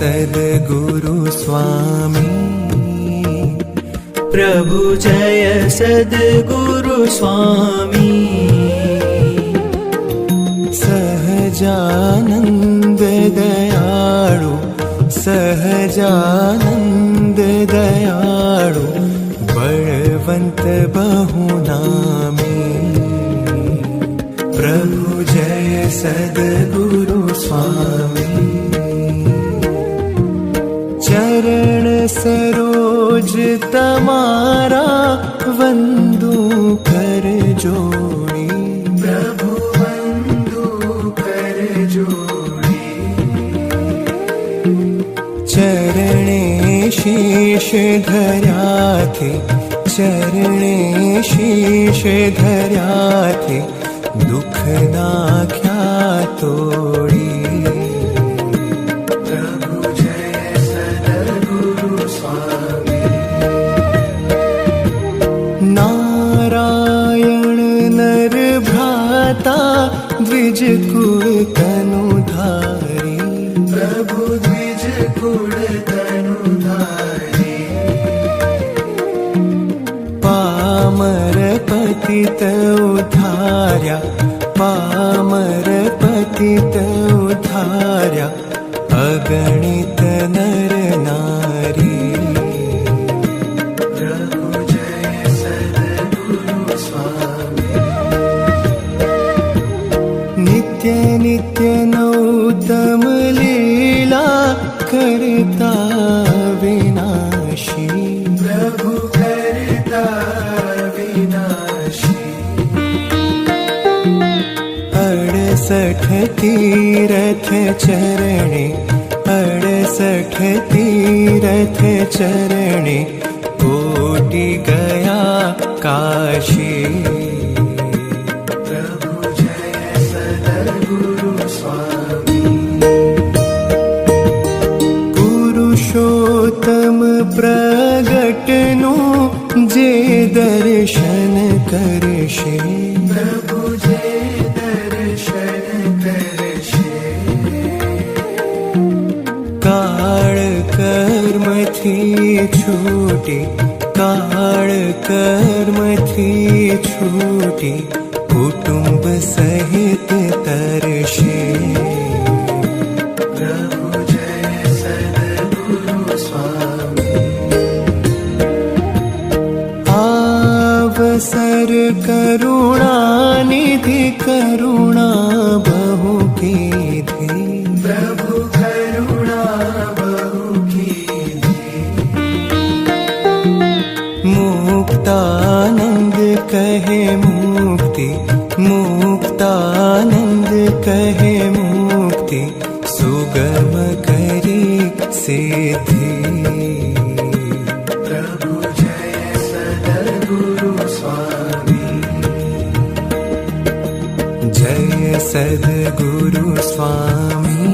सद्गुरु स्वामी प्रभु जय सद्गुरु स्वामी सहजानंद दयाळु सहजानंद दयाळु बलवंत बहुनामी प्रभु जय सद्गुरु स्वामी चरण सरोज तमारा वंदू कर जोड़ी प्रभु वंदू कर जोड़ी चरणे शीश धर्या थे चरणे शीश धर्या थे दुख नाख्या तोड़ी द्विज कुल तनुधारी प्रभु द्विज कुल तनुधारी पामर पतित उद्धार्या पामर पतित उद्धार्या अगणित नर नारी प्रभु जय सद्गुरु स्वामी नित्य नित्य नौतम लीला करता विनाशी प्रभु करता विनाशी 68 तीरथ चरणे 68 तीरथ चरणे कोटि गया काशी पुरुषोत्तम प्रगटनु जे दर्शन करशे प्रभु जे दर्शन करशे काळ कर्म थी छूटी काळ कर्म थी छूटी कुटुंब सहित तरशे अवसर करुणा निधि करुणा बहु कीधी प्रभु करुणा बहु कीधी मुक्तानंद कहे मुक्ति मुक्तानंद कहे मुक्ति सुगम करी सिद्धि सद्गुरु स्वामी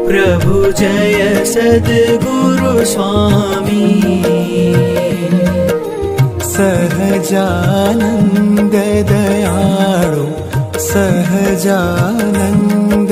प्रभु जय सद्गुरु स्वामी सहजानंद दयाळु सहजानंद